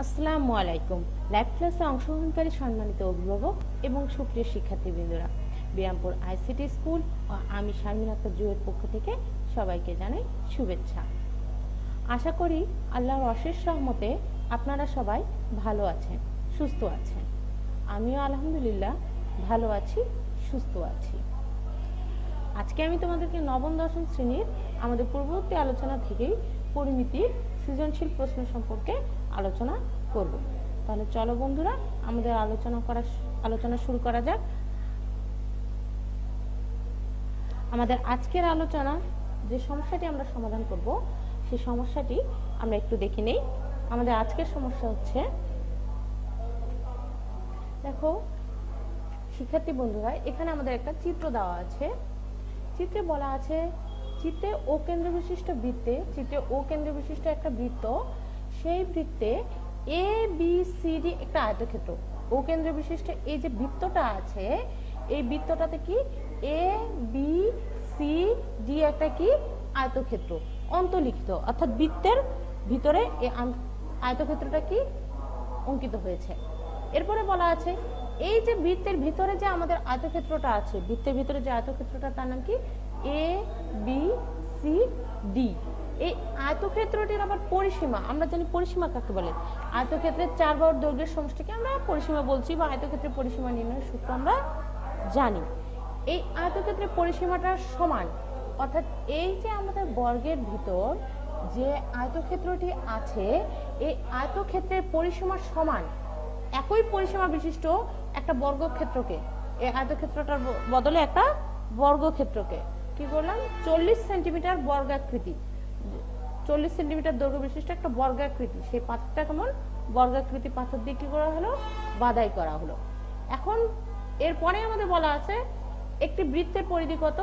আসসালামু আলাইকুম। লাইভ ক্লাসে অংশগ্রহণকারী সম্মানিত অভিভাবক এবং সুপ্রিয় শিক্ষার্থীবৃন্দরা, বিরামপুর আইসিটি স্কুল ও আমি শারমিন আক্তার জুয়ের পক্ষ থেকে সবাইকে জানাই শুভেচ্ছা। আশা করি আল্লাহর অশেষ রহমতে আপনারা সবাই ভালো আছেন, সুস্থ আছেন। আমিও আলহামদুলিল্লাহ ভালো আছি, সুস্থ আছি। আজকে আমি তোমাদেরকে নবম দশম শ্রেণীর আমাদের পূর্ববর্তী আলোচনা থেকেই পরিমিতির সৃজনশীল প্রশ্ন সম্পর্কে আলোচনা করব। তাহলে চলো বন্ধুরা, আমাদের আলোচনা শুরু করা যাক। আমাদের আজকের আলোচনা যে সমস্যাটি আমরা সমাধান করব, সেই সমস্যাটি আমরা একটু দেখে নেই। আমাদের আজকের সমস্যা হচ্ছে, দেখো শিক্ষার্থী বন্ধুরা, এখানে আমাদের একটা চিত্র দেওয়া আছে। চিত্রে বলা আছে, চিত্রে ও কেন্দ্র বিশিষ্ট বৃত্তে, চিত্রে ও কেন্দ্র বিশিষ্ট একটা বৃত্ত, সেই বৃত্তে এ বি সি ডি একটা আয়তক্ষেত্র। ও কেন্দ্র বিশিষ্ট এই যে বৃত্তটা আছে, এই বৃত্তটাতে কি এ বি সি ডি একটা কি আয়তক্ষেত্র অন্তর্লিখিত, অর্থাৎ বৃত্তের ভিতরে এই আয়তক্ষেত্রটা কি অঙ্কিত হয়েছে। এরপরে বলা আছে, এই যে বৃত্তের ভিতরে যে আমাদের আয়তক্ষেত্রটা আছে, বৃত্তের ভিতরে যে আয়তক্ষেত্রটা তার নাম কি এ বি সি ডি। এই আয়তক্ষেত্রটির আবার পরিসীমা, আমরা জানি পরিসীমা কাকে বলে। আয়তক্ষেত্রের 4 বাহুর দৈর্ঘ্যের সমষ্টিকে আমরা পরিসীমা বলছি, বা আয়তক্ষেত্রের পরিসীমা নির্ণয়ের সূত্র আমরা জানি। এই আয়তক্ষেত্রের পরিসীমাটা সমান, অর্থাৎ এই যে আমাদের বর্গের ভিতর যে আয়তক্ষেত্রটি আছে, এই আয়তক্ষেত্রের পরিসীমা সমান একই পরিসীমা বিশিষ্ট একটা বর্গক্ষেত্রকে, এই আয়তক্ষেত্রটার বদলে একটা বর্গক্ষেত্রকে কি করলাম, 40 সেন্টিমিটার বর্গাকৃতি, 40 সেন্টিমিটার দৈর্ঘ্য বিশিষ্ট একটা বর্গাকৃতি, সেই পাথরটা কেমন বর্গাকৃতি পাথর দিয়ে কি করা হলো, বাধাই করা হলো। এখন এরপরে আমাদের বলা আছে, একটি বৃত্তের পরিধি কত,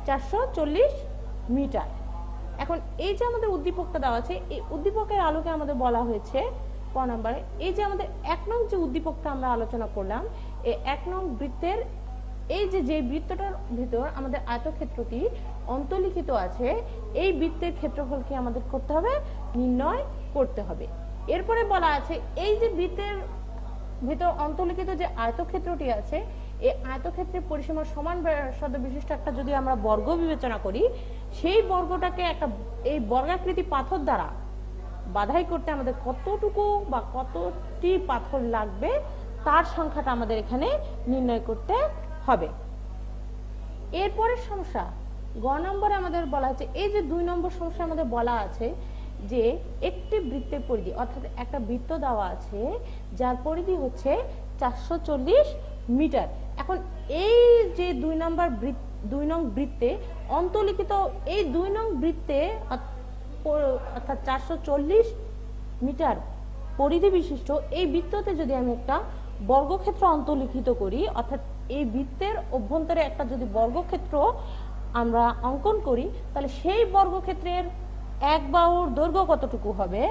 440 মিটার। এখন এই যে আমাদের উদ্দীপকটা দেওয়া আছে, এই উদ্দীপকের আলোকে আমাদের বলা হয়েছে ক নম্বরে, এই যে আমাদের 1 নং যে উদ্দীপকটা আমরা আলোচনা করলাম, এই 1 নং বৃত্তের এই যে বৃত্তটার ভিতর আমাদের আয়তক্ষেত্রটি অন্তর্লিখিত আছে, এই বৃত্তের ক্ষেত্রফলকে আমাদের করতে হবে, নির্ণয় করতে হবে। এরপরে বলা আছে, এই যে বৃত্তের ভিতর অন্তর্লিখিত যে আয়তক্ষেত্রটি আছে, এই আয়তক্ষেত্রের পরিসীমা সমান ব্যাসার্ধ বিশিষ্ট একটা যদি আমরা বর্গ বিবেচনা করি, সেই বর্গটাকে একটা এই বর্গাকৃতি পাথর দ্বারা বাধাই করতে আমাদের কতটুকু বা কতটি পাথর লাগবে, তার সংখ্যাটা আমাদের এখানে নির্ণয় করতে হবে। এরপরের সমস্যা গ নম্বরে আমাদের বলা আছে, এই যে 2 নম্বর সমস্যা আমাদের বলা আছে যে একটি বৃত্তের পরিধি, অর্থাৎ একটা বৃত্ত দেওয়া আছে যার পরিধি হচ্ছে 440 মিটার। এখন এই যে 2 নং বৃত্তে অন্তর্লিখিত এই 2 নং বৃত্তে, অর্থাৎ 440 মিটার পরিধি বিশিষ্ট এই বৃত্ততে যদি আমি একটা বর্গক্ষেত্র অন্তর্লিখিত করি, অর্থাৎ এই বৃত্তের অভ্যন্তরে একটা যদি বর্গক্ষেত্র আমরা অঙ্কন করি, তাহলে সেই বর্গক্ষেত্রের 1 বাহুর দৈর্ঘ্য কতটুকু হবে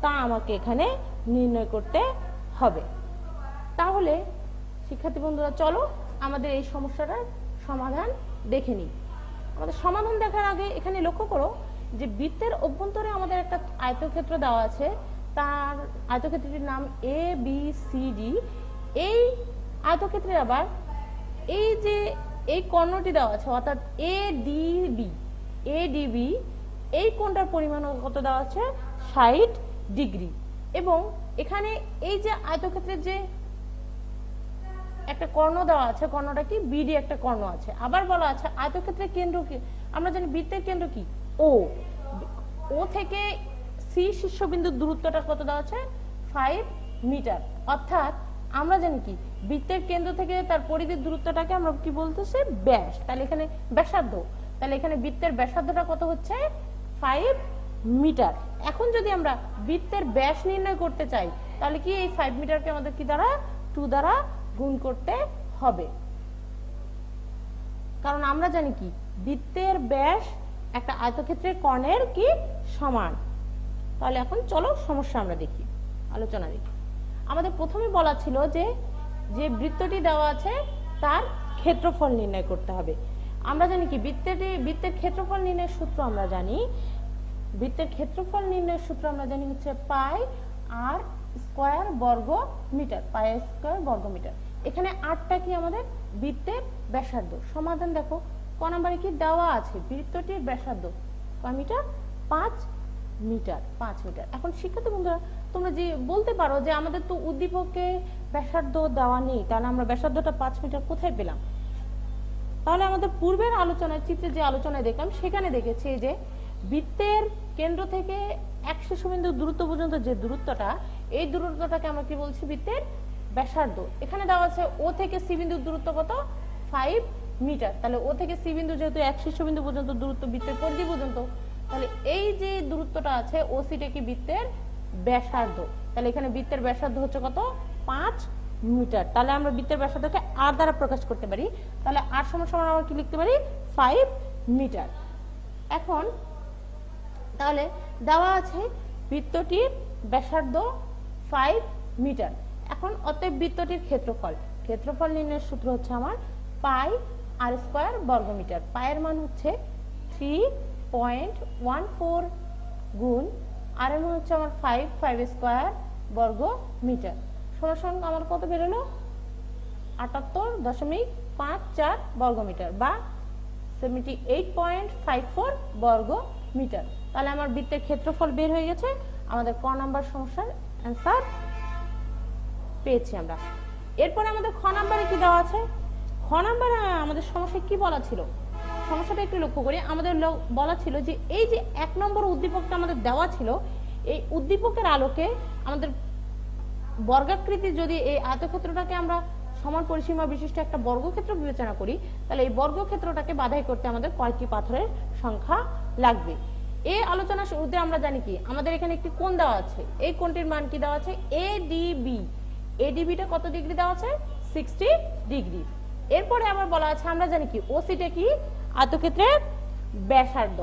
তা আমাকে এখানে নির্ণয় করতে হবে। তাহলে শিক্ষার্থী বন্ধুরা, চলো আমাদের এই সমস্যাটার সমাধান দেখে নিই। আমাদের সমাধান দেখার আগে এখানে লক্ষ্য করো যে বৃত্তের অভ্যন্তরে আমাদের একটা আয়তক্ষেত্র দেওয়া আছে, তার আয়তক্ষেত্রটির নাম এ বি সি ডি। এই আয়তক্ষেত্রের আবার এই যে এই কর্ণটি দেওয়া আছে, অর্থাৎ এডিবি, এই কোণটার পরিমাণ কত দেওয়া আছে, 60 ডিগ্রি। এবং এখানে এই যে আয়তক্ষেত্রের যে একটা কর্ণ দেওয়া আছে, কর্ণটা কি বিডি একটা কর্ণ আছে। আবার বলা আছে আয়তক্ষেত্রের কেন্দ্র কি, আমরা জানি বৃত্তের কেন্দ্র কি ও থেকে সি শীর্ষবিন্দুর দূরত্বটা কত দেওয়া আছে, 5 মিটার। অর্থাৎ আমরা জানি কি বৃত্তের কেন্দ্র থেকে তার পরিধির দূরত্বটাকে আমরা কি বলতেছি, ব্যাস। তাহলে এখানে ব্যাসার্ধ, তাহলে এখানে বৃত্তের ব্যাসার্ধটা কত হচ্ছে, 5 মিটার। এখন যদি আমরা বৃত্তের ব্যাস নির্ণয় করতে চাই, তাহলে কি এই 5 মিটারকে আমাদের কি দ্বারা 2 দ্বারা গুণ করতে হবে, কারণ আমরা জানি কি বৃত্তের ব্যাস একটা আয়তক্ষেত্রের কর্ণের কি সমান। তাহলে এখন চলো সমস্যা আমরা দেখি, আলোচনা দেখি। আমাদের প্রথমে বলা ছিল যে বৃত্তটি দেওয়া আছে তার ক্ষেত্রফল নির্ণয় করতে হবে। আমরা জানি কি বৃত্তের ক্ষেত্রফল নির্ণয়ের সূত্র আমরা জানি, বৃত্তের ক্ষেত্রফল নির্ণয়ের সূত্র আমরা জানি হচ্ছে পাই আর স্কয়ার বর্গ মিটার, পাই স্কয়ার বর্গ মিটার। এখানে আরটা কি আমাদের বৃত্তের ব্যাসার্ধ। সমাধান দেখো ক নম্বরে কি দেওয়া আছে, বৃত্তটির ব্যাসার্ধ কয় মিটার, 5 মিটার, 5 মিটার। এখন শিক্ষার্থী বন্ধুরা তোমরা যে বলতে পারো যে আমাদের তো উদ্দীপকে ব্যাসার্ধ দেওয়া নেই, তাহলে আমরা ব্যাসার্ধটা 5 মিটার কোথায় পেলাম? তাহলে আমাদের পূর্বের আলোচনায়, চিত্রে যে আলোচনায় দেখলাম সেখানে দেখেছি যে বৃত্তের কেন্দ্র থেকে এক শীর্ষবিন্দু দূরত্ব পর্যন্ত যে দূরত্বটা, এই দূরত্বটাকে আমরা কি বলছি, বৃত্তের ব্যাসার্ধ। এখানে দেওয়া আছে ও থেকে সি বিন্দুর দূরত্ব কত, 5 মিটার। তাহলে ও থেকে সি বিন্দু যেহেতু এক শীর্ষবিন্দু পর্যন্ত দূরত্ব বৃত্তের পরিধি পর্যন্ত, তাহলে এই যে দূরত্বটা আছে ও সিটা কি বৃত্তের ব্যাসার্ধ। তাহলে এখানে বৃত্তের ব্যাসার্ধ হচ্ছে কত, 5 মিটার। তাহলে আমরা বৃত্তের ব্যাসার্ধকে আর দ্বারা প্রকাশ করতে পারি। তাহলে আর সমান সমান আমরা কি লিখতে পারি, 5 মিটার। এখন তাহলে দেওয়া আছে বৃত্তটির ব্যাসার্ধ 5 মিটার। এখন অতএব বৃত্তটির ক্ষেত্রফল, ক্ষেত্রফল নির্ণয়ের সূত্র হচ্ছে আমার পাই আর স্কয়ার বর্গ মিটার। পায়ের মান হচ্ছে 3.14 গুণ আর এর মান হচ্ছে আমার 5 স্কয়ার বর্গ মিটার সমান আমার কত বেরোলো, 78.54 বর্গ মিটার বা 78.54 বর্গ মিটার। তাহলে আমার বৃত্তের ক্ষেত্রফল বের হয়ে গেছে। আমাদের ক নাম্বার সমস্যার অ্যান্সার পেয়েছি আমরা। এরপরে আমাদের খ নাম্বারে কি দেওয়া আছে, খ নাম্বারে আমাদের সমস্যায় কি বলা ছিল, সমস্যাটা একটু লক্ষ্য করি। আমাদের বলা ছিল যে এই যে 1 নম্বর উদ্দীপকটা আমাদের দেওয়া ছিল, এই উদ্দীপকের আলোকে আমাদের বর্গাকৃতি যদি এই আয়তক্ষেত্রটাকে আমরা সমান পরিসীমা বিশিষ্ট একটা বর্গক্ষেত্র বিবেচনা করি, তাহলে এই বর্গক্ষেত্রটাকে বাধাই করতে আমাদের কয়টি পাথরের সংখ্যা লাগবে। এই আলোচনা শুরুতে আমরা জানি কি, আমাদের এখানে একটি কোণ দেওয়া আছে, এই কোণটির মান কি দেওয়া আছে, এডিবি। এডিবিটা কত ডিগ্রি দেওয়া আছে, 60 ডিগ্রি। এরপরে আবার বলা আছে, আমরা জানি কি ওসিটা কি, আয়তক্ষেত্রের ব্যাসার্ধ,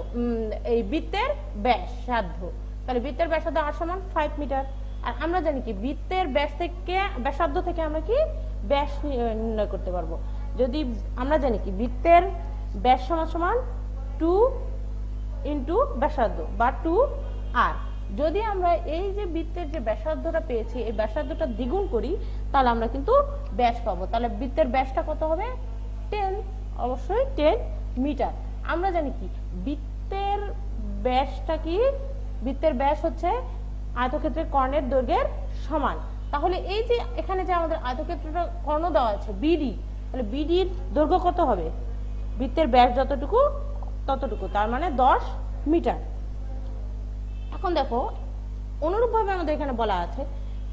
এই বৃত্তের ব্যাসার্ধ। তাহলে বৃত্তের ব্যাসার্ধ আর সমান 5 মিটার। আর আমরা জানি কি বৃত্তের ব্যাস থেকে, ব্যাসার্ধ থেকে আমরা কি ব্যাস নির্ণয় করতে পারবো। যদি আমরা জানি কি বৃত্তের ব্যাস সমান সমান 2 ইন্টু ব্যাসার্ধ বা 2 আর। যদি আমরা এই যে বৃত্তের যে ব্যাসার্ধটা পেয়েছি, এই ব্যাসার্ধটা দ্বিগুণ করি, তাহলে আমরা কিন্তু ব্যাস পাবো। তাহলে বৃত্তের ব্যাসটা কত হবে, 10, অবশ্যই 10 মিটার। আমরা জানি কি বৃত্তের ব্যাসটা কি, বৃত্তের ব্যাস হচ্ছে আয়তক্ষেত্রের কর্ণের দৈর্ঘ্যের সমান। তাহলে এই যে এখানে যে আমাদের আয়তক্ষেত্রটা কর্ণ দেওয়া আছে বিডি, তাহলে বিডির দৈর্ঘ্য কত হবে, বৃত্তের ব্যাস যতটুকু ততটুকু, তার মানে 10 মিটার। এখন দেখো অনুরূপভাবে আমাদের এখানে বলা আছে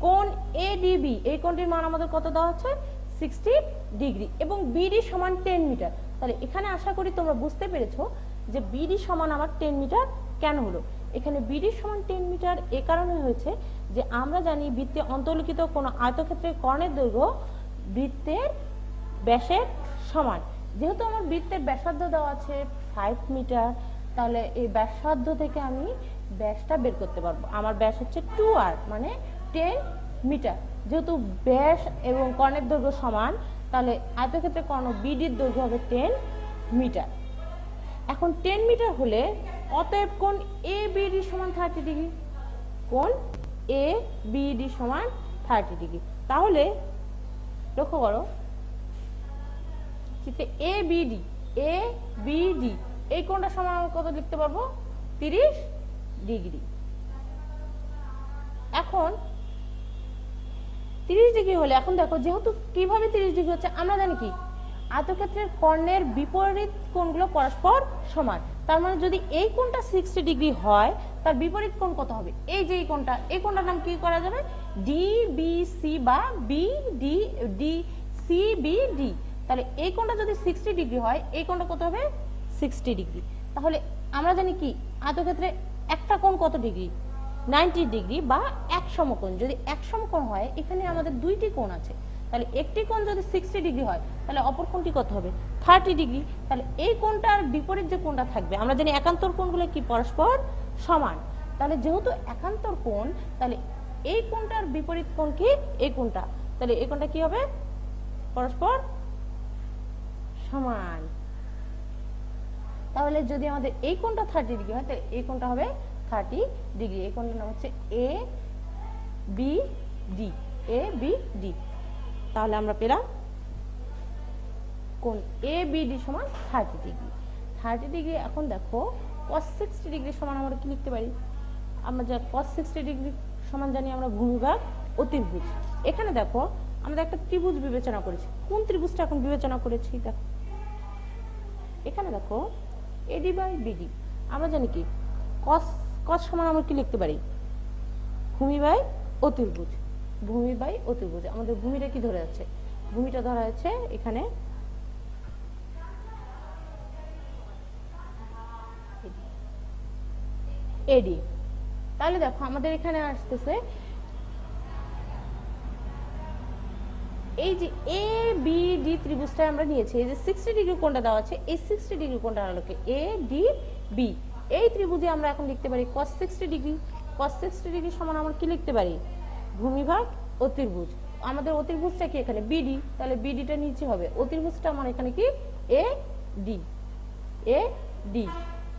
কোণ এডিবি, এই কোণটির মান আমাদের কত দেওয়া আছে, 60 ডিগ্রি এবং বিডি সমান 10 মিটার। তাহলে এখানে আশা করি তোমরা বুঝতে পেরেছো যে বিডি সমান আমার 10 মিটার কেন হলো। এখানে বিডি সমান 10 মিটার এ কারণে হয়েছে যে আমরা জানি বৃত্তে অন্তর্লিখিত কোন আয়তক্ষেত্রের কর্ণের দৈর্ঘ্য বৃত্তের ব্যাসের সমান। যেহেতু আমার বৃত্তের ব্যাসার্ধ দেওয়া আছে 5 মিটার, তাহলে এই ব্যাসার্ধ থেকে আমি ব্যাসটা বের করতে পারবো। আমার ব্যাস হচ্ছে 2r মানে 10 মিটার। যেহেতু ব্যাস এবং কর্ণের দৈর্ঘ্য সমান, তাহলে আয়তক্ষেত্রের কর্ণ বিডির দৈর্ঘ্য হবে 10 মিটার। এখন 10 মিটার হলে অতএব কোণ এবিডি সমান 30 ডিগ্রি, কোণ এবিডি সমান 30 ডিগ্রি। তাহলে লক্ষ্য করো এবিডি, এবিডি এই কোণটা সমান আমরা কত লিখতে পারবো, 30 ডিগ্রি। এখন 30 ডিগ্রি হলে, এখন দেখো যেহেতু কিভাবে 30 ডিগ্রি হচ্ছে, আমরা জানি কি আয়তক্ষেত্রের কর্ণের বিপরীত কোণগুলো পরস্পর সমান। তার মানে যদি এই কোণটা 60 ডিগ্রি হয়, তার বিপরীত কোণ কত হবে, এই যে এই কোণটা, এই কোণটার নাম কি করা যাবে, ডিবিসি বা সিবিডি। তাহলে এই কোণটা যদি 60 ডিগ্রি হয়, এই কোণটা কত হবে, 60 ডিগ্রি। তাহলে আমরা জানি কি আয়তক্ষেত্রে একটা কোণ কত ডিগ্রি, 90 ডিগ্রি বা এক সমকোণ। যদি এক সমকোণ হয়, এখানে আমাদের দুইটি কোণ আছে, তাহলে একটি কোণ যদি 60 ডিগ্রি হয়, তাহলে অপর কোণটি কত হবে, 30 ডিগ্রি। তাহলে এই কোণটার বিপরীত যে কোণটা থাকবে, আমরা জানি একান্তর কোণগুলো কি পরস্পর সমান। তাহলে যেহেতু একান্তর কোণ, তাহলে এই কোণটার বিপরীত কোণ কি, এই কোণটা, তাহলে এই কোণটা কি হবে, পরস্পর সমান। তাহলে যদি আমাদের এই কোণটা 30 ডিগ্রি হয়, তাহলে এই কোণটা হবে 30 ডিগ্রি। এই কোণের নাম হচ্ছে এ বি ডি, এ বি ডি। তাহলে আমরা পেলাম কোণ এ বি ডি সমান 30 ডিগ্রি। 30 ডিগ্রি। এখন দেখো cos 60 ডিগ্রি সমান আমরা কি লিখতে পারি? আমরা যা cos 60 ডিগ্রি সমান জানি আমরা ভূমিভাগ অতিভুজ। এখানে দেখো আমরা একটা ত্রিভুজ বিবেচনা করেছি। কোন ত্রিভুজটা এখন বিবেচনা করেছি? দেখো এখানে দেখো এডি বাই বিডি। আমরা জানি কি cos সমান আমরা কি লিখতে পারি? ভূমি বাই অতিভুজ। ভূমি বাই অতিভুজ। আমাদের ভূমিটা কি ধরে আছে? ভূমিটা ধরা আছে এখানে এডি। তাহলে দেখো আমাদের এখানে আসতেছে এই যে এ বি ডি ত্রিভুজটা আমরা নিয়েছি। এই যে 60 ডিগ্রি কোণটা দেওয়া আছে, এই 60 ডিগ্রি কোণটার আলোকে এ ডি বি এই ত্রিভুজে আমরা এখন লিখতে পারি cos 60 ডিগ্রি। cos 60 ডিগ্রি সমান আমরা কি লিখতে পারি? ভূমিভাগ অতিভুজ। আমাদের অতিভুজটা কি এখানে? বিডি। তাহলে বিডিটা নিচে হবে, অতিভুজটা আমার এখানে কি? A D, A D.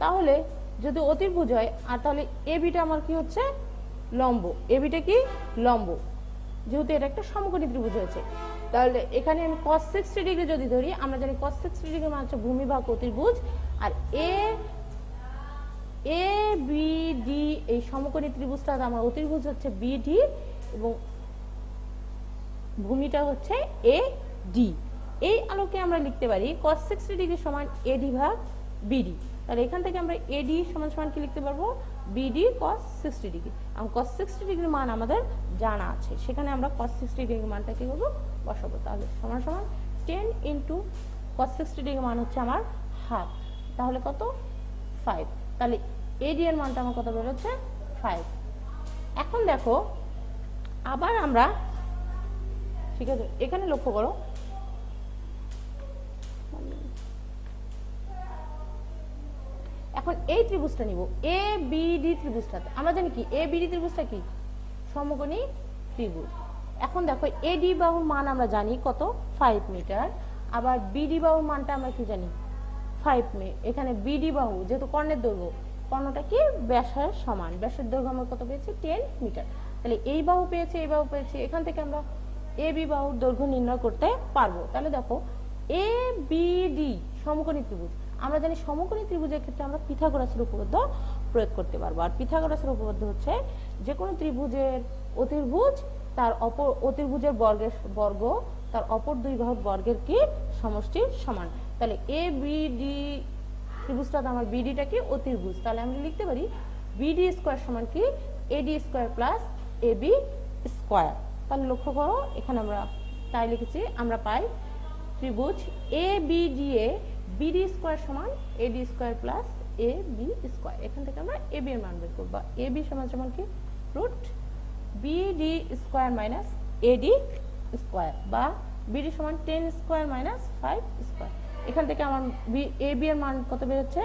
তাহলে যদি অতিভুজ হয় আর তাহলে এ বিটা আমার কি হচ্ছে? লম্ব। এ বিটা কি? লম্ব, যেহেতু এটা একটা সমকোণী ত্রিভুজ হয়েছে। তাহলে এখানে আমি cos 60 ডিগ্রি যদি ধরি, আমরা জানি cos 60 ডিগ্রি মানে হচ্ছে ভূমিভাগ অতিভুজ। আর এ বি ডি এই সমকোণী ত্রিভুজটা আমার অতিভুজ হচ্ছে বিডি এবং ভূমিটা হচ্ছে এ ডি। এই আলোকে আমরা লিখতে পারি cos 60 ডিগ্রি সমান এডি ভাগ বিডি। তাহলে এখান থেকে আমরা এডি সমান সমান কি লিখতে পারবো? B D cos 60 degree. আর cos 60 ডিগ্রির মান আমাদের জানা আছে, সেখানে আমরা cos 60 ডিগ্রির মানটা কি করবো? বসাবো। তাহলে সমান সমান 10 ইন্টু cos 60 ডিগ্রি মান হচ্ছে আমার হাফ, তাহলে কত? 5। তাহলে এডি এর মানটা আমার কত বেরোচ্ছে? 5। এখন দেখো আবার আমরা, ঠিক আছে, এখানে লক্ষ্য করো এখন এই ত্রিভুজটা নিব, এ বি ডি ত্রিভুজটাতে। আমরা জানি কি এ বি ডি ত্রিভুজটা কি? সমকোণী ত্রিভুজ। এখন দেখো এডি বাহুর মান আমরা জানি কত? 5 মিটার। আবার বিডি বাহুর মানটা আমরা কি জানি? 5 মিটার। এখানে বিডি বাহু যেহেতু কর্ণের দৈর্ঘ্য, কর্ণটা কি ব্যাসের সমান, ব্যাসের দৈর্ঘ্য আমরা কত পেয়েছি? 10 মিটার। তাহলে এই বাহু পেয়েছি, এই বাহু পেয়েছি, এখান থেকে আমরা এ বি বাহুর দৈর্ঘ্য নির্ণয় করতে পারবো। তাহলে দেখো এ বি ডি সমকোণী ত্রিভুজ। আমরা জানি সমকোণী ত্রিভুজের ক্ষেত্রে আমরা পিথাগোরাসের উপপাদ্য প্রয়োগ করতে পারবো। আর পিথাগোরাসের উপপাদ্য হচ্ছে যে কোনো ত্রিভুজের অতিভুজ তার অপর অতিভুজের বর্গ তার অপর দুই বাহুর বর্গের কি সমষ্টির সমান। তাহলে এ বি ডি ত্রিভুজটা আমার বিডিটা কি? অতিভুজ। তাহলে আমরা লিখতে পারি বিডি স্কোয়ার সমান কি? AD square plus AB square. তাহলে লক্ষ্য করো এখানে আমরা তাই লিখেছি, আমরা পাই ত্রিভুজ এ বি ডি এ বিডি স্কোয়ার সমান A D square plus A B square. এখান থেকে আমরা এ বি এর মান বের করব। এ বি সমান সমান কি? Root BD square minus AD square, বা বিডি সমান 10 স্কোয়ার মাইনাস 5 স্কোয়ার। এখান থেকে আমার এ বি এর মান কত বেরোচ্ছে?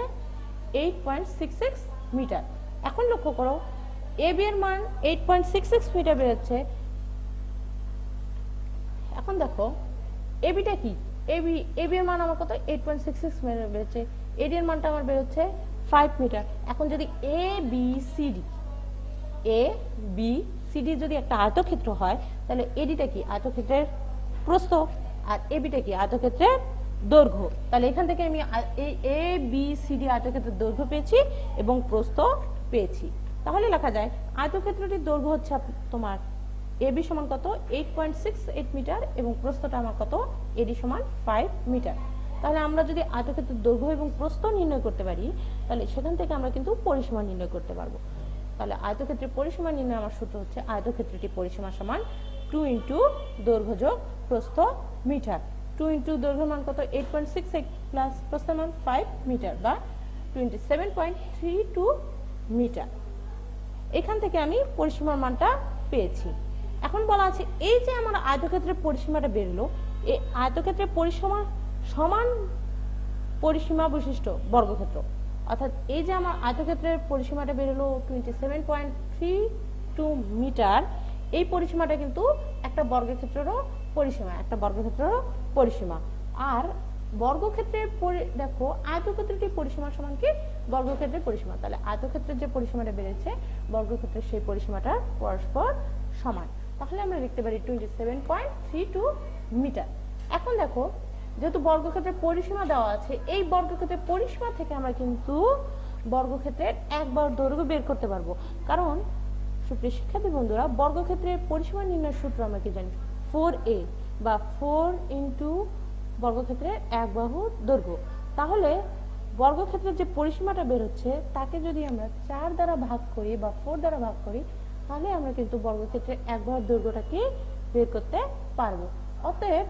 8.66 মিটার। এখন লক্ষ্য করো এ বি এর মান 8.66 মিটার বেরোচ্ছে। এখন দেখো এবিটা কি? এবি এর মান আমার কত? 8.66 মিটার বেরোচ্ছে। এডি এর মানটা আমার বেরোচ্ছে 5 মিটার। এখন যদি এ বি সি ডি যদি একটা আয়তক্ষেত্র হয়, তাহলে এডিটা কি? আয়তক্ষেত্রের প্রস্থ, আর এবিটা কি? আয়তক্ষেত্রের দৈর্ঘ্য। তাহলে এখান থেকে আমি এ বি সি ডি আয়তক্ষেত্রের দৈর্ঘ্য পেয়েছি এবং প্রস্থ পেয়েছি। তাহলে লেখা যায় আয়তক্ষেত্রটির দৈর্ঘ্য হচ্ছে তোমার এবি সমান কত? 8.68 মিটার এবং প্রস্থটা আমার কত? এডি সমান 5 মিটার। তাহলে আমরা যদি আয়তক্ষেত্রের দৈর্ঘ্য এবং প্রস্থ নির্ণয় করতে পারি, তাহলে সেখান থেকে আমরা কিন্তু পরিসীমা নির্ণয় করতে পারবো। তাহলে আয়তক্ষেত্রের পরিসীমা নির্ণয় আমার সূত্র হচ্ছে আয়তক্ষেত্রটির পরিসীমা সমান 2 ইন্টু দৈর্ঘ্য যোগ প্রস্থ মিটার। 2 ইন্টু দৈর্ঘ্য মান কত? 8.68 প্লাস প্রস্থ মান 5 মিটার বা 27.32 মিটার। এখান থেকে আমি পরিসীমার মানটা পেয়েছি। এখন বলা আছে এই যে আমার আয়তক্ষেত্রের পরিসীমাটা বেরোলো, এই আয়তক্ষেত্রের পরিসীমা সমান পরিসীমা বৈশিষ্ট্য বর্গক্ষেত্র, অর্থাৎ এই যে আমার আয়তক্ষেত্রের পরিসীমাটা বেরোলো 27.32 মিটার, এই পরিসীমাটা কিন্তু একটা বর্গক্ষেত্রেরও পরিসীমা, একটা বর্গক্ষেত্রেরও পরিসীমা। আর বর্গক্ষেত্রের দেখো আয়তক্ষেত্রটির পরিসীমা সমান কি বর্গক্ষেত্রের পরিসীমা, তাহলে আয়তক্ষেত্রের যে পরিসীমাটা বেড়েছে বর্গক্ষেত্রের সেই পরিসীমাটা পরস্পর সমান, তাহলে আমরা লিখতে পারি 27.32 মিটার। এখন দেখো যেহেতু বর্গক্ষেত্রের পরিসীমা দেওয়া আছে, এই বর্গক্ষেত্রের পরিসীমা থেকে আমরা কিন্তু বর্গক্ষেত্রের এক বাহুর দৈর্ঘ্য বের করতে পারবো, কারণ সুপ্রিয় শিক্ষার্থী বন্ধুরা বর্গক্ষেত্রের পরিসীমা নির্ণয়ের সূত্র আমরা কি জানি 4a বা 4 ইন্টু বর্গক্ষেত্রের এক বাহুর দৈর্ঘ্য। তাহলে বর্গক্ষেত্রের যে পরিসীমাটা বের হচ্ছে তাকে যদি আমরা 4 দ্বারা ভাগ করি বা 4 দ্বারা ভাগ করি, তাহলে আমরা কিন্তু বর্গক্ষেত্রের এক বাহুর দৈর্ঘ্যটাকে বের করতে পারবো। অতএব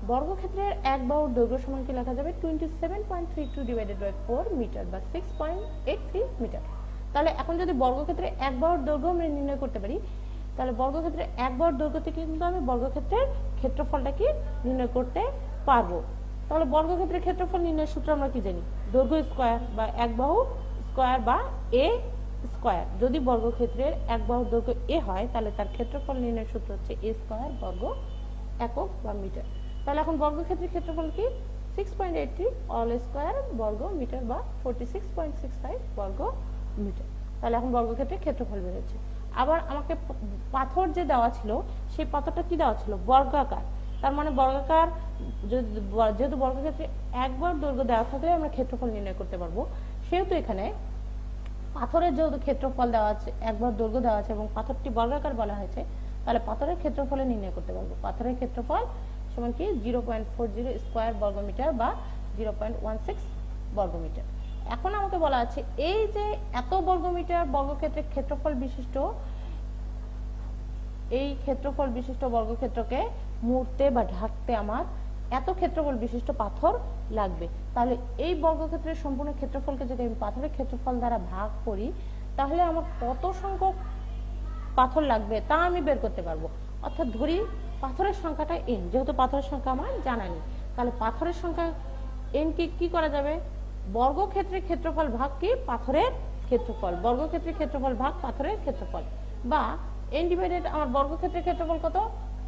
বর্গক্ষেত্রের এক বাহুর দৈর্ঘ্য সমান কি লেখা যাবে 27.32 ডিভাইডেড বাই 4 মিটার বা 6.83 মিটার। তাহলে এখন যদি বর্গক্ষেত্রে এক বাহুর দৈর্ঘ্য আমরা নির্ণয় করতে পারি, তাহলে বর্গক্ষেত্রে এক বাহুর দৈর্ঘ্য থেকে কিন্তু আমি বর্গক্ষেত্রের ক্ষেত্রফলটা কি নির্ণয় করতে পারবো। তাহলে বর্গক্ষেত্রের ক্ষেত্রফল নির্ণয়ের সূত্র আমরা কি জানি দৈর্ঘ্য স্কয়ার বা এক বাহু স্কয়ার বা এ স্কয়ার। যদি বর্গক্ষেত্রের এক বাহুর দৈর্ঘ্য এ হয় তাহলে তার ক্ষেত্রফল নির্ণয়ের সূত্র হচ্ছে এ স্কয়ার বর্গ একক বা মিটার। তাহলে এখন বর্গক্ষেত্রের ক্ষেত্রফল কি 6.83 অল স্কয়ার বর্গ মিটার বা 46.65 বর্গ মিটার। তাহলে এখন বর্গক্ষেত্রের ক্ষেত্রফল বেরোচ্ছে। আবার আমাকে পাথর যে দেওয়া ছিল সেই পাথরটা কি দেওয়া ছিল বর্গাকার, তার মানে বর্গাকার যেহেতু বর্গক্ষেত্রে একবার দৈর্ঘ্য দেওয়া থাকলে আমরা ক্ষেত্রফল নির্ণয় করতে পারবো, সেহেতু এখানে পাথরের যেহেতু ক্ষেত্রফল দেওয়া আছে একবার দৈর্ঘ্য দেওয়া আছে এবং পাথরটি বর্গাকার বলা হয়েছে, তাহলে পাথরের ক্ষেত্রফলে নির্ণয় করতে পারবো। পাথরের ক্ষেত্রফল সমান কি 0.40 স্কয়ার বর্গমিটার বা 0.16 বর্গমিটার। এখন আমাকে বলা আছে এই যে এত বর্গমিটার বর্গক্ষেত্রের ক্ষেত্রফল বিশিষ্ট এই ক্ষেত্রফল বিশিষ্ট বর্গক্ষেত্রকে মুড়তে বা ঢাকতে আমার এত ক্ষেত্রফল বিশিষ্ট পাথর লাগবে। তাহলে এই বর্গক্ষেত্রের সম্পূর্ণ ক্ষেত্রফলকে যদি আমি পাথরের ক্ষেত্রফল দ্বারা ভাগ করি, তাহলে আমার কত সংখ্যক পাথর লাগবে তা আমি বের করতে পারবো। অর্থাৎ ধরি পাথরের সংখ্যাটা n, যেহেতু পাথরের সংখ্যা আমার জানা নেই, তাহলে পাথরের সংখ্যা n কি করা যাবে বর্গক্ষেত্রের ক্ষেত্রফল ভাগ কি পাথরের ক্ষেত্রফল, বর্গক্ষেত্রের ক্ষেত্রফল ভাগ পাথরের ক্ষেত্রফল, বা n ডিভাইডেড আমার বর্গক্ষেত্রের ক্ষেত্রফল কত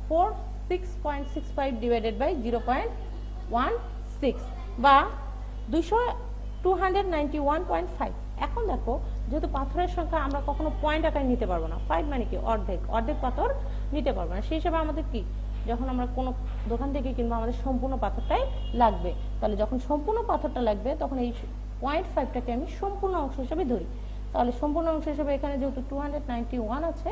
46.65 ডিভাইডেড বাই 0.16 বা 291.5। এখন দেখো যেহেতু পাথরের সংখ্যা আমরা কখনো পয়েন্ট আকারে নিতে পারবো না, 5 মানে কি অর্ধেক পাথর নিতে পারবো না, সেই হিসাবে আমাদের কি যখন আমরা কোনো দোকান থেকে কিনবো আমাদের সম্পূর্ণ পাথরটাই লাগবে। তাহলে যখন সম্পূর্ণ পাথরটা লাগবে তখন এই 0.5টাকে আমি সম্পূর্ণ অংশ হিসেবে ধরি। তাহলে সম্পূর্ণ অংশ হিসেবে এখানে যেহেতু 291 আছে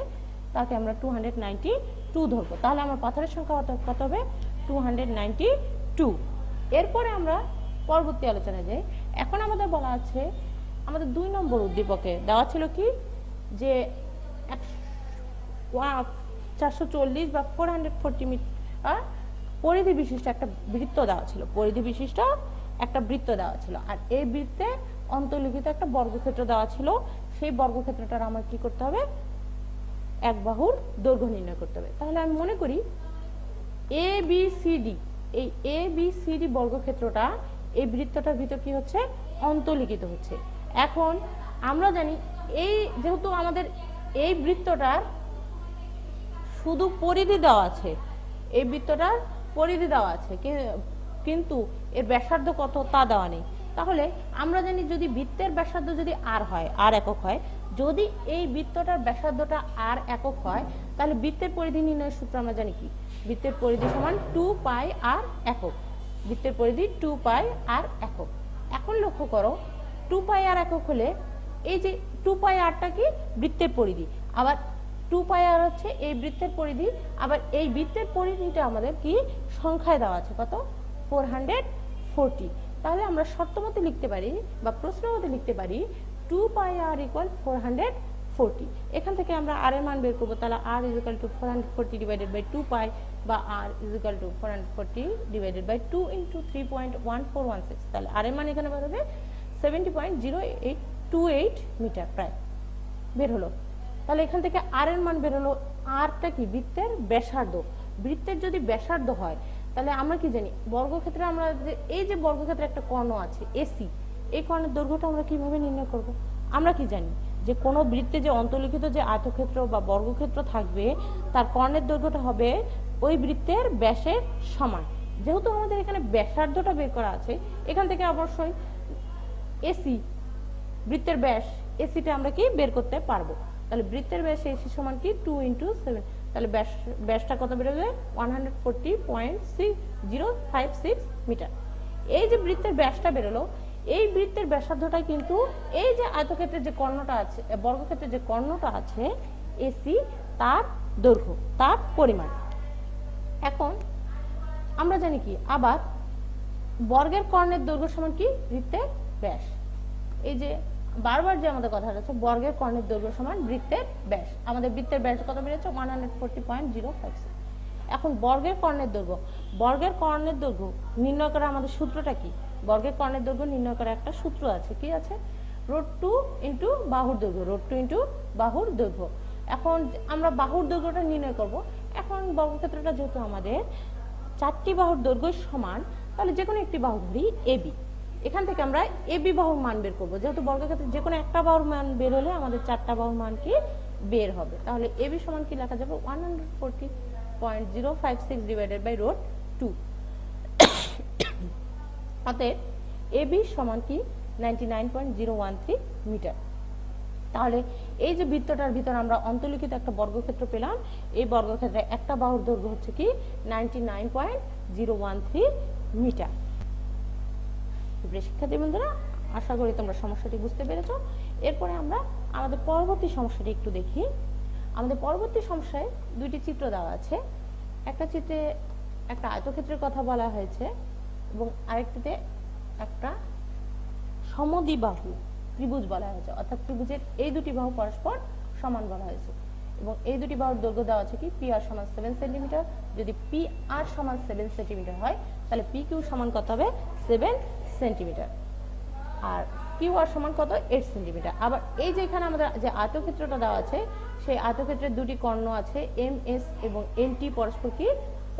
তাকে আমরা 292 ধরবো। তাহলে আমার পাথরের সংখ্যা কত হবে 292। এরপরে আমরা পরবর্তী আলোচনায় যাই। এখন আমাদের বলা আছে আমাদের 2 নম্বর উদ্দীপকে দেওয়া ছিল কি যে 440 বা 440 মিটার পরিধি বিশিষ্ট একটা বৃত্ত দেওয়া ছিল, পরিধি বিশিষ্ট একটা বৃত্ত দেওয়া ছিল, আর এই বৃত্তে অন্তর্লিখিত একটা বর্গক্ষেত্র দেওয়া ছিল। সেই বর্গক্ষেত্রটার আমার কি করতে হবে এক বাহুর দৈর্ঘ্য নির্ণয় করতে হবে। তাহলে আমি মনে করি ABCD, এই ABCD বর্গক্ষেত্রটা এই বৃত্তটার ভিতর কি হচ্ছে অন্তর্লিখিত হচ্ছে। এখন আমরা জানি এই যেহেতু আমাদের এই বৃত্তটার শুধু পরিধি দেওয়া আছে, এই বৃত্তটার পরিধি দেওয়া আছে কিন্তু এর ব্যাসার্ধ কত তা দেওয়া নেই। তাহলে আমরা জানি যদি বৃত্তের ব্যাসার্ধ যদি r হয়, r একক হয়, যদি এই বৃত্তটার ব্যাসার্ধটা r একক হয় তাহলে বৃত্তের পরিধি নির্ণয়ের সূত্র আমরা জানি কি বৃত্তের পরিধি সমান 2πr একক, বৃত্তের পরিধি 2πr একক। এখন লক্ষ্য করো 2πr একক হলে এই যে 2πrটা কি বৃত্তের পরিধি, আবার 2πr হচ্ছে এই বৃত্তের পরিধি, আবার এই বৃত্তের পরিধিটা আমাদের কি সংখ্যায় দেওয়া আছে কত 440। তাহলে আমরা শর্তমতে লিখতে পারি বা প্রশ্নমতে লিখতে পারি 2πr = 440। এখান থেকে আমরা r এর মান বের করব, তাহলে r = 440 ডিভাইডেড বাই 2π বা r = 440 ডিভাইডেড বাই 2 × 3.1416। তাহলে r এর মান এখানে বের হবে 70.0828 মিটার প্রায় বের হলো। তাহলে এখান থেকে r এর মান বের হলো, rটা কি বৃত্তের ব্যাসার্ধ, বৃত্তের যদি ব্যাসার্ধ হয় তাহলে আমরা কি জানি বর্গক্ষেত্রে আমরা এই যে বর্গক্ষেত্রে একটা কর্ণ আছে AC, এই কর্ণের দৈর্ঘ্যটা আমরা কিভাবে নির্ণয় করব? আমরা কি জানি যে কোনো বৃত্তে যে অন্তর্লিখিত যে আয়তক্ষেত্র বা বর্গক্ষেত্র থাকবে তার কর্ণের দৈর্ঘ্যটা হবে ওই বৃত্তের ব্যাসের সমান। যেহেতু আমাদের এখানে ব্যাসার্ধটা বের করা আছে, এখান থেকে অবশ্যই এসি বৃত্তের ব্যাস এসিটা আমরা কি বের করতে পারবো। তাহলে বৃত্তের ব্যাস এসি সমান কি 2 × 7, তাহলে ব্যাসটা কত বেরোবে 140.6056 মিটার। এই যে বৃত্তের ব্যাসটা বেরোলো, এই বৃত্তের ব্যাসার্ধটা কিন্তু এই যে আয়তক্ষেত্রের যে কর্ণটা আছে, বর্গক্ষেত্রের যে কর্ণটা আছে এসি, তার দৈর্ঘ্য, তার পরিমাণ। এখন আমরা জানি কি আবার বর্গের কর্ণের দৈর্ঘ্য সমান কি বৃত্তের ব্যাস। এই যে বারবার যে আমাদের কথা আছে বর্গের কর্ণের দৈর্ঘ্য সমান বৃত্তের ব্যাস, আমাদের বৃত্তের ব্যাস কত বেরিয়েছে 140.056। এখন বর্গের কর্ণের দৈর্ঘ্য, বর্গের কর্ণের দৈর্ঘ্য নির্ণয় করা আমাদের সূত্রটা কি? বর্গের কর্ণের দৈর্ঘ্য নির্ণয় করার একটা সূত্র আছে, কি আছে? √2 × বাহুর দৈর্ঘ্য, √2 × বাহুর দৈর্ঘ্য। এখন আমরা বাহুর দৈর্ঘ্যটা নির্ণয় করব। এখন বর্গক্ষেত্রটা যেহেতু আমাদের 4টি বাহুর দৈর্ঘ্য সমান, তাহলে যে কোনো একটি বাহু ধরি এবি, এখান থেকে আমরা এবি বাহুর মান বের করব। যেহেতু বর্গক্ষেত্রে যে কোনো একটা বাহুর মান বের হলে আমাদের 4টা বাহুর মান কি বের হবে। তাহলে এবি সমান কি লেখা যাবে 140.056 ডিভাইডেড বাই √2। অতএব এবি সমান কি 99.013 মিটার। তাহলে এই যে বৃত্তটার ভিতর আমরা অন্তর্লিখিত একটা বর্গক্ষেত্র পেলাম, এই বর্গক্ষেত্রে একটা বাহুর দৈর্ঘ্য হচ্ছে কি 99.013 মিটার। শিক্ষার্থী বন্ধুরা, আশা করি তোমরা সমস্যাটি বুঝতে পেরেছো। এরপরে আমরা আমাদের পরবর্তী সমস্যাটি একটু দেখি। আমাদের পরবর্তী সমস্যায় দুইটি চিত্র দেওয়া আছে। একটা চিত্রে একটা আয়তক্ষেত্রের কথা বলা হয়েছে এবং আরেকটিতে একটা সমদ্বিবাহু ত্রিভুজ বলা হয়েছে, অর্থাৎ ত্রিভুজের এই দুটি বাহু পরস্পর সমান বলা হয়েছে এবং এই দুটি বাহুর দৈর্ঘ্য দেওয়া আছে কি PR সমান 7 সেন্টিমিটার। যদি PR সমান 7 সেন্টিমিটার হয় তাহলে PQ সমান কত হবে 7 সেন্টিমিটার, আর QR সমান কত 8 সেন্টিমিটার। আবার এই যে এখানে আমাদের যে আয়তক্ষেত্রটা দেওয়া আছে, সেই আয়তক্ষেত্রের দুটি কর্ণ আছে MS এবং NT, পরস্পর কি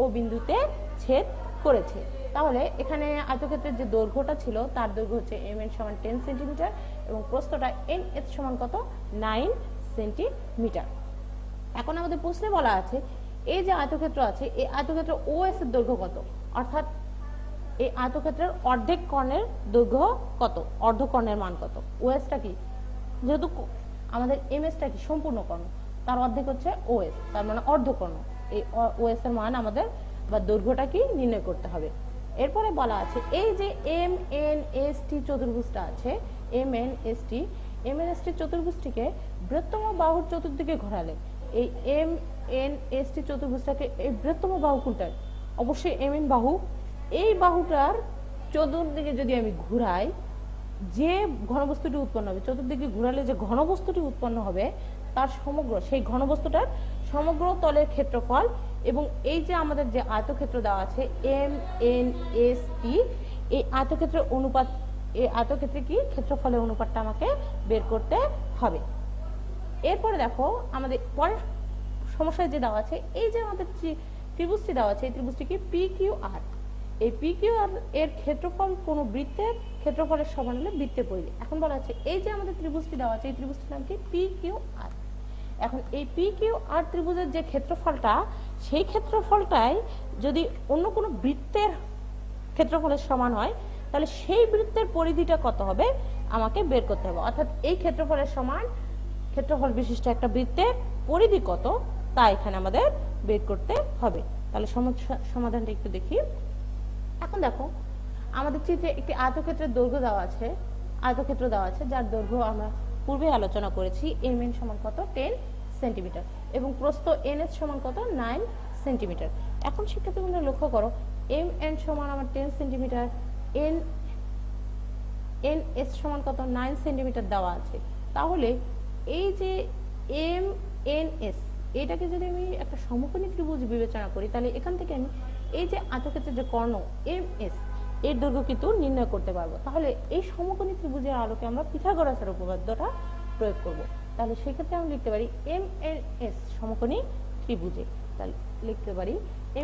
ও বিন্দুতে ছেদ করেছে। তাহলে এখানে আয়তক্ষেত্রের যে দৈর্ঘ্যটা ছিল তার দৈর্ঘ্য হচ্ছে MN সমান 10 সেন্টিমিটার এবং প্রস্থটা NS সমান কত 9 সেন্টিমিটার। এখন আমাদের প্রশ্নে বলা আছে এই যে আয়তক্ষেত্র আছে, এই আয়তক্ষেত্র OS এর দৈর্ঘ্য কত, অর্থাৎ এই আয়তক্ষেত্রের অর্ধেক কর্ণের দৈর্ঘ্য কত, অর্ধকর্ণের মান কত। OS-টা কি, যেহেতু আমাদের MS-টা কি সম্পূর্ণ কর্ণ, তার অর্ধেক হচ্ছে OS, তার মানে অর্ধকর্ণ। এই OS এর মান আমাদের বা দৈর্ঘ্যটা কি নির্ণয় করতে হবে। এরপরে বলা আছে এই যে MNST চতুর্ভুজটা আছে, MNST চতুর্ভুজটিকে বৃহত্তম বাহুর চতুর্দিকে ঘোরালে, এই MNST চতুর্ভুজটাকে এই বৃহত্তম বাহু কোনটা? অবশ্যই MN বাহু। এই বাহুটার চতুর্দিকে যদি আমি ঘুরাই, যে ঘনবস্তুটি উৎপন্ন হবে, চতুর্দিকে ঘুরালে যে ঘনবস্তুটি উৎপন্ন হবে তার সমগ্র, সেই ঘনবস্তুটার সমগ্র তলের ক্ষেত্রফল এবং এই যে আমাদের যে আয়তক্ষেত্র দেওয়া আছে MNST, এই আয়তক্ষেত্রের অনুপাত, এই আয়তক্ষেত্রে কি ক্ষেত্রফলের অনুপাতটা আমাকে বের করতে হবে। এরপরে দেখো আমাদের পরের সমস্যায় যে দেওয়া আছে, এই যে আমাদের ত্রিভুজটি দেওয়া আছে, এই ত্রিভুজটি কি PQR। এই PQR এর ক্ষেত্রফল কোন বৃত্তের ক্ষেত্রফলের সমান হলে বৃত্তের পরিধি। এখন বলা আছে এই যে আমাদের ত্রিভুজটি দেওয়া আছে, এই ত্রিভুজটির নাম কি PQR। এখন এই PQR ত্রিভুজের যে ক্ষেত্রফলটা, সেই ক্ষেত্রফলটাই যদি অন্য কোনো বৃত্তের ক্ষেত্রফলের সমান হয় তাহলে সেই বৃত্তের পরিধিটা কত হবে আমাকে বের করতে হবে। অর্থাৎ এই ক্ষেত্রফলের সমান ক্ষেত্রফল বিশিষ্ট একটা বৃত্তের পরিধি কত তা এখানে আমাদের বের করতে হবে। তাহলে সমাধানটা একটু দেখি। এখন দেখো আমাদের চিত্রে একটি আয়তক্ষেত্রের দৈর্ঘ্য দেওয়া আছে, আয়তক্ষেত্র দেওয়া আছে যার দৈর্ঘ্য আমরা পূর্বে আলোচনা করেছি MN সমান কত 10 সেন্টিমিটার এবং প্রস্থ NS সমান কত 9 সেন্টিমিটার। এখন শিক্ষার্থীবৃন্দ লক্ষ্য করো, MN সমান আমার 10 সেন্টিমিটার, NS সমান কত 9 সেন্টিমিটার দেওয়া আছে। তাহলে এই যে MNS, এটাকে যদি আমি একটা সমকোণী ত্রিভুজ বিবেচনা করি, তাহলে এখান থেকে আমি এই যে আয়তক্ষেত্রের যে কর্ণ MS, এর দৈর্ঘ্য কিন্তু নির্ণয় করতে পারবো। তাহলে এই সমকোণী ত্রিভুজের আলোকে আমরা পিথাগোরাসের উপপাদ্যটা প্রয়োগ করব। তাহলে সেক্ষেত্রে আমি লিখতে পারি MNS সমকোণী ত্রিভুজে, তাহলে লিখতে পারি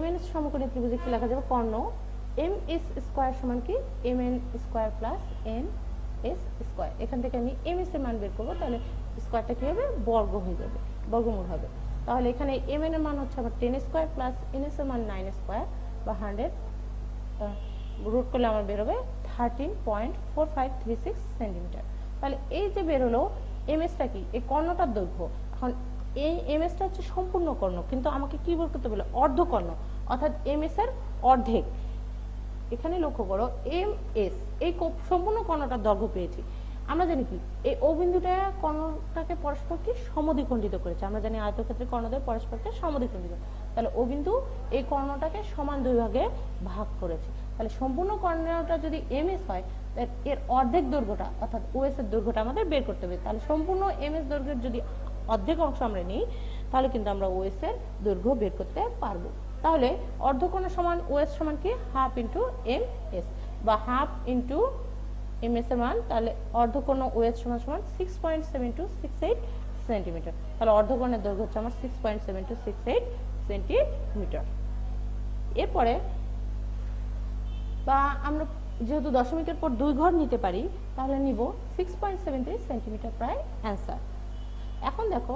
MNS সমকোণী ত্রিভুজে কি লেখা যাবে, কর্ণ MS স্কয়ার সমান কি MN square plus NS square. এখান থেকে আমি MS এর মান বের করবো, তাহলে স্কয়ারটা কি হবে, বর্গ হয়ে যাবে, বর্গমূল হবে। তাহলে এখানে MN এর মান হচ্ছে আমার 10 স্কয়ার প্লাস NS এর মান 9 স্কয়ার বা 100 রুট করলে আমার বেরোবে 13.4536 সেন্টিমিটার। তাহলে এই যে বেরোলো এমএসটা কি, এই কর্ণটার দৈর্ঘ্য। এখন এই এমএসটা হচ্ছে সম্পূর্ণ কর্ণ, কিন্তু আমাকে কি বের করতে বলে, অর্ধকর্ণ, অর্থাৎ এমএস এর অর্ধেক। এখানে লক্ষ্য করো এমএস এই সম্পূর্ণ কর্ণটার দৈর্ঘ্য পেয়েছি। আমরা জানি কি এই ও বিন্দুটা কর্ণটাকে পরস্পরকে সমদ্বিখণ্ডিত করেছে। আমরা জানি আয়তক্ষেত্রের কর্ণদ্বয় পরস্পরকে সমদ্বিখণ্ডিত, তাহলে ও বিন্দু এই কর্ণটাকে সমান দুই ভাগে ভাগ করেছে। তাহলে সম্পূর্ণ কর্ণটা যদি এমএস হয়, এর অর্ধেক দৈর্ঘ্যটা অর্থাৎ ওএস এর দৈর্ঘ্যটা আমাদের বের করতে হবে। তাহলে সম্পূর্ণ এমএস দৈর্ঘ্যের যদি অর্ধেক অংশ আমরা নিই, তাহলে কিন্তু আমরা ওএস এর দৈর্ঘ্য বের করতে পারবো। তাহলে অর্ধকর্ণ সমান ওএস সমান কি হাফ ইন্টু এম এস, বা হাফ ইন্টু এম এস এর মান, তাহলে অর্ধকর্ণ ওএস সমান সমান 6.7268 সেন্টিমিটার। তাহলে অর্ধকর্ণের দৈর্ঘ্য হচ্ছে আমার 6.7268 সেন্টিমিটার। এরপরে বা আমরা যেহেতু দশমিকের পর 2 ঘর নিতে পারি, তাহলে নিব 6.73 সেন্টিমিটার প্রায় অ্যান্সার। এখন দেখো,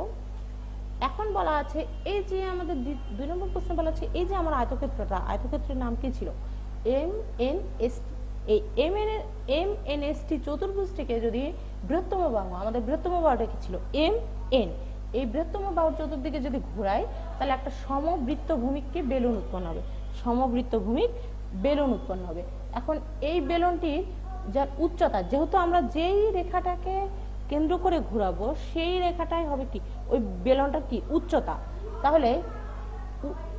এখন বলা আছে এই যে আমাদের 2 নম্বর প্রশ্নে বলা আছে এই যে আমার আয়তক্ষেত্রটা, আয়তক্ষেত্রের নাম কি ছিল, এমএনএসটি। এই এমএনএসটি চতুর্ভুজটিকে যদি বৃহত্তম বাহু, আমাদের বৃহত্তম বাহুটা কি ছিল এমএন, এই বৃহত্তম বাহুর চতুর্দিকে যদি ঘোরাই, তাহলে একটা সমবৃত্ত ভূমিকে বেলুন উৎপন্ন হবে, সমবৃত্ত ভূমিক বেলুন উৎপন্ন হবে। এখন এই বেলুনটি যার উচ্চতা, যেহেতু আমরা যেই রেখাটাকে কেন্দ্র করে ঘোরাবো সেই রেখাটাই হবে কি ওই বেলনটার কি উচ্চতা। তাহলে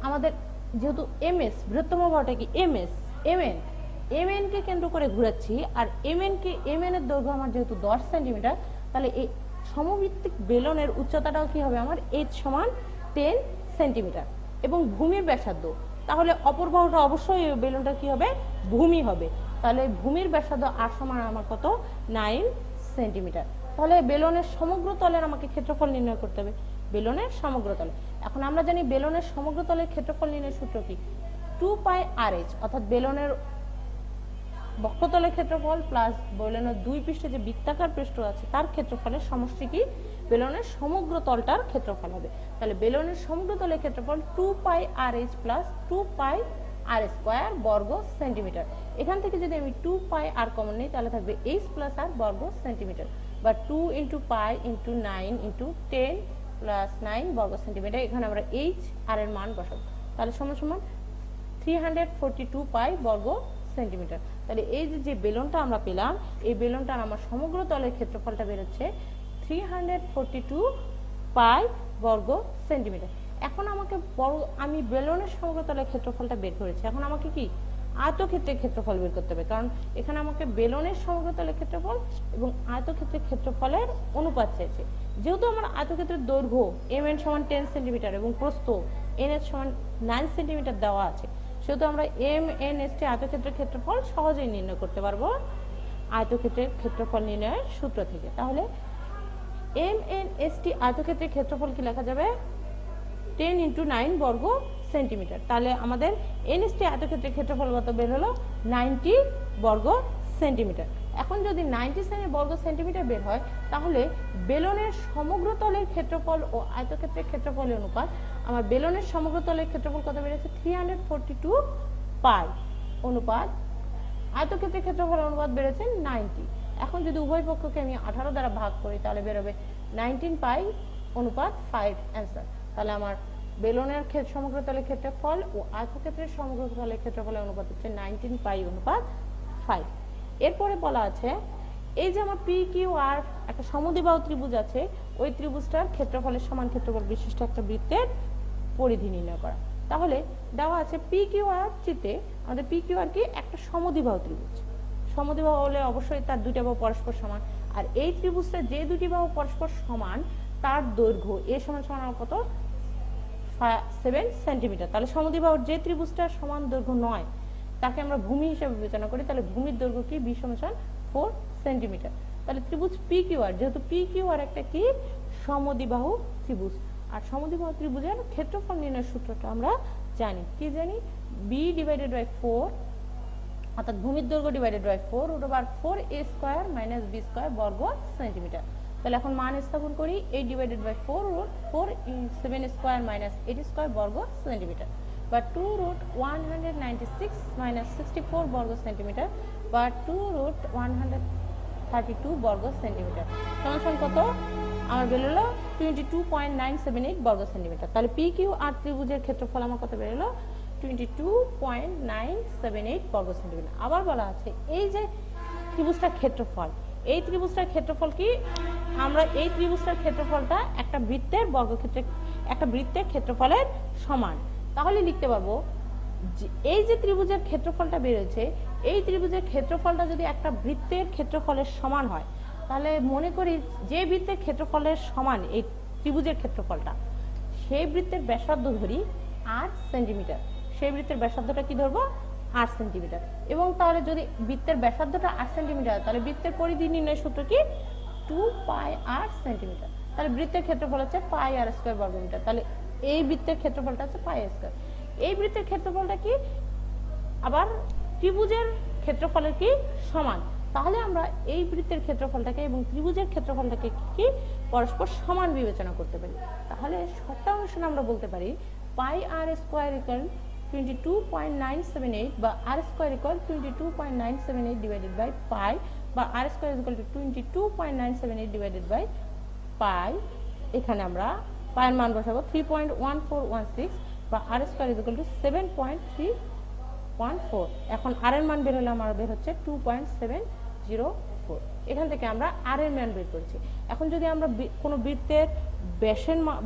আমাদের যেহেতু এমএস বৃহত্তম বাহুটা কি এমএস, এমএন কে কেন্দ্র করে ঘোরাচ্ছি, আর এমএন এর দৈর্ঘ্য আমার যেহেতু 10 সেন্টিমিটার, তাহলে এই সমভিত্তিক বেলনের উচ্চতাটাও কি হবে আমার এইচ সমান 10 সেন্টিমিটার এবং ভূমির ব্যাসার্ধ, তাহলে অপর বাহুটা অবশ্যই বেলনটা কি হবে ভূমি হবে। তাহলে ভূমির ব্যাসার্ধ আর সমান আমার কত 9 সেন্টিমিটার। তাহলে বেলনের সমগ্র তলের আমাকে ক্ষেত্রফল নির্ণয় করতে হবে, বেলনের সমগ্র তলে। এখন আমরা জানি বেলনের সমগ্র তলের ক্ষেত্রফল নির্ণয়ের সূত্র কি 2πRh, অর্থাৎ বেলনের বক্ষতলের ক্ষেত্রফল প্লাস বেলনের দুই পৃষ্ঠে যে বৃত্তাকার পৃষ্ঠ আছে তার ক্ষেত্রফলের সমষ্টি কি বেলনের সমগ্র তলটার ক্ষেত্রফল হবে। তাহলে বেলনের সমগ্র তলের ক্ষেত্রফল 2πRh প্লাস 2πr² বর্গ সেন্টিমিটার। এখান থেকে যদি আমি 2πr কমন নিই, তাহলে থাকবে h প্লাস r বর্গ সেন্টিমিটার, বা 2 × π × 9 × 10 প্লাস 9 বর্গ সেন্টিমিটার। এখানে আমরা h আর এর মান বসাবো, তাহলে সমান সমান 342 π বর্গ সেন্টিমিটার। তাহলে এই যে বেলনটা আমরা পেলাম, এই বেলনটার আমার সমগ্র তলের ক্ষেত্রফলটা বেরোচ্ছে 342 π বর্গ সেন্টিমিটার। এখন আমাকে আমি বেলনের সমগ্র তলের ক্ষেত্রফলটা বের করেছি, এখন আমাকে কি আয়তক্ষেত্রের ক্ষেত্রফল বের করতে হবে, কারণ এখানে আমাকে বেলনের সমগ্র তলের ক্ষেত্রফল এবং আয়তক্ষেত্রের ক্ষেত্রফলের অনুপাত চাইছে। যেহেতু আমার আয়তক্ষেত্রের দৈর্ঘ্য mn সমান 10 সেন্টিমিটার এবং প্রস্থ ns সমান 9 সেন্টিমিটার দেওয়া আছে, সেহেতু আমরা mnst আয়তক্ষেত্রের ক্ষেত্রফল সহজেই নির্ণয় করতে পারবো আয়তক্ষেত্রের ক্ষেত্রফল নির্ণয়ের সূত্র থেকে। তাহলে mnst আয়তক্ষেত্রের ক্ষেত্রফল কি লেখা যাবে 10 × 9 বর্গ সেন্টিমিটার। তাহলে আমাদের nst আয়তক্ষেত্রের ক্ষেত্রফল কত বের হলো 90 বর্গ সেন্টিমিটার। এখন যদি 90 বর্গ সেন্টিমিটার বের হয়, তাহলে বেলনের সমগ্র তলের ক্ষেত্রফল ও আয়তক্ষেত্রের ক্ষেত্রফলের অনুপাত, আমার বেলনের সমগ্র তলের ক্ষেত্রফল কত বেড়েছে 342 π অনুপাত আয়তক্ষেত্রের ক্ষেত্রফলের অনুপাত বেড়েছে 90। এখন যদি উভয় পক্ষকে আমি 18 দ্বারা ভাগ করি, তাহলে বেরোবে 19 π অনুপাত 5 অ্যান্সার। তাহলে আমার বেলনের সমগ্র তলের ক্ষেত্রফল ও আয়তক্ষেত্রের সমগ্র তলের ক্ষেত্রফলের অনুপাত হচ্ছে 19 π অনুপাত 5। এরপরে বলা আছে এই যে আমার PQR একটা সমদ্বিবাহু ত্রিভুজ আছে, ওই ত্রিভুজটার ক্ষেত্রফলের সমান ক্ষেত্রফল বিশিষ্ট একটা বৃত্তের পরিধি নির্ণয় করা। তাহলে দেওয়া আছে PQR চিত্রে, আমাদের PQR কি একটা সমদ্বিবাহু ত্রিভুজ, সমদ্বিবাহু হলে অবশ্যই তার দুইটা বাহু পরস্পর সমান, আর এই ত্রিভুজটা যে দুটি বাহু পরস্পর সমান তার দৈর্ঘ্য a সমান কত 7 সেন্টিমিটার। তাহলে সমদ্বিবাহুর যে ত্রিভুজটার সমান দৈর্ঘ্য নয় তাকে আমরা ভূমি হিসেবে বিবেচনা করি, তাহলে ভূমির দৈর্ঘ্য কি b সমান 4 সেন্টিমিটার। তাহলে ত্রিভুজ PQR, যেহেতু PQR একটা কি সমদ্বিবাহু ত্রিভুজ, আর সমদ্বিবাহু ত্রিভুজের ক্ষেত্রফল নির্ণয়ের সূত্রটা আমরা জানি, কি জানি b/4 অর্থাৎ ভূমির দৈর্ঘ্য /4 √4a² - b² বর্গ সেন্টিমিটার। তাহলে এখন মান স্থাপন করি 8/4 √4 7² - 8² বর্গ সেন্টিমিটার, বা 2√196 - 64 বর্গ সেন্টিমিটার বা 2√132 বর্গ সেন্টিমিটার সমান কত? আমার বেরোলো 22.978 বর্গ সেন্টিমিটার। তাহলে পি কিউ আর ত্রিভুজের ক্ষেত্রফল আমার কত বেরোলো? 22.978 বর্গ সেন্টিমিটার। আবার বলা আছে এই যে ত্রিভুজটার ক্ষেত্রফল, এই ত্রিভুজটার ক্ষেত্রফল কি? আমরা এই ত্রিভুজটার ক্ষেত্রফলটা একটা বৃত্তের বর্গক্ষেত্রে, একটা বৃত্তের ক্ষেত্রফলের সমান। তাহলে লিখতে পারবো এই যে ত্রিভুজের ক্ষেত্রফলটা বেরোচ্ছে, এই ত্রিভুজের ক্ষেত্রফলটা যদি একটা বৃত্তের ক্ষেত্রফলের সমান হয়, তাহলে মনে করি যে বৃত্তের ক্ষেত্রফলের সমান এই ত্রিভুজের ক্ষেত্রফলটা, সেই বৃত্তের ব্যাসার্ধ ধরি 8 সেন্টিমিটার। সেই বৃত্তের ব্যাসার্ধটা কি ধরবো? 8 সেন্টিমিটার। এবং তাহলে যদি বৃত্তের ব্যাসার্ধটা 8 সেন্টিমিটার, তাহলে বৃত্তের পরিধি নির্ণয় সূত্র কি? 2πr centimetre. তাহলে বৃত্তের ক্ষেত্রফল হচ্ছে πr স্কয়ার বর্গমিটার। তাহলে এই বৃত্তের ক্ষেত্রফলটা হচ্ছে πr স্কয়ার। এই বৃত্তের ক্ষেত্রফলটা কি? আবার ত্রিভুজের ক্ষেত্রফলের কি সমান। তাহলে আমরা এই বৃত্তের ক্ষেত্রফলটাকে এবং ত্রিভুজের ক্ষেত্রফলটাকে কি পরস্পর সমান বিবেচনা করতে পারি। তাহলে শর্ত অনুসারে আমরা বলতে পারি πr স্কয়ার ইকুয়াল 22.978 বা r square equal 22.978 divided by pi, বা r square equal to 22.978 divided by pi. এখানে আমরা পাই এর মান বসাবো 3.1416 বা r স্কয়ার ইকুয়াল টু 7.314। এখন r এর মান বের হলে আমার বের হচ্ছে 2.704। এখান থেকে আমরা r এর মান বের করেছি। এখন যদি আমরা কোনো বৃত্তের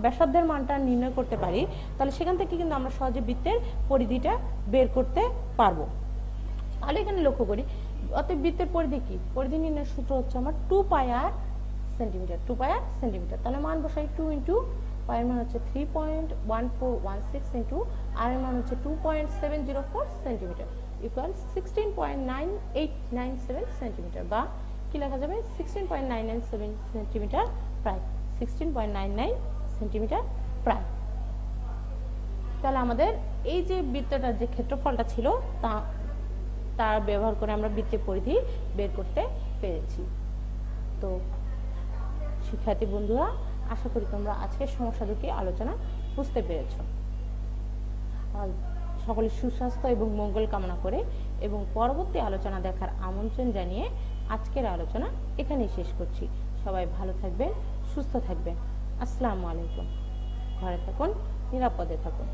ব্যাসার্ধের মানটা নির্ণয় করতে পারি, তাহলে সেখান থেকে কিন্তু আমরা সহজে বৃত্তের পরিধিটা বের করতে পারবো। তাহলে এখানে লক্ষ্য করি, অতএব বৃত্তের পরিধি কি? পরিধি নির্ণয়ের সূত্র হচ্ছে আমার 2πr সেন্টিমিটার। 2πr centimetre. তাহলে মান বসাই 2 ইন্টু পাই এর মান হচ্ছে 3.1416 ইন্টু আর এর মান হচ্ছে 2.704 সেন্টিমিটার ইকুয়াল 16.9897 সেন্টিমিটার, বা কি লেখা যাবে? 16.997 সেন্টিমিটার প্রায়, 16.99 সেন্টিমিটার প্রায়। তাহলে আমাদের এই যে বৃত্তটার যে ক্ষেত্রফলটা ছিল তা ব্যবহার করে আমরা বৃত্তের পরিধি বের করতে পেরেছি। তো শিক্ষার্থী বন্ধুরা, আশা করি তোমরা আজকের সমস্যা দুটি আলোচনা বুঝতে পেরেছ। সকলের সুস্বাস্থ্য এবং মঙ্গল কামনা করে এবং পরবর্তী আলোচনা দেখার আমন্ত্রণ জানিয়ে আজকের আলোচনা এখানেই শেষ করছি। সবাই ভালো থাকবেন, সুস্থ থাকবেন। আসসালামু আলাইকুম। ঘরে থাকুন, নিরাপদে থাকুন।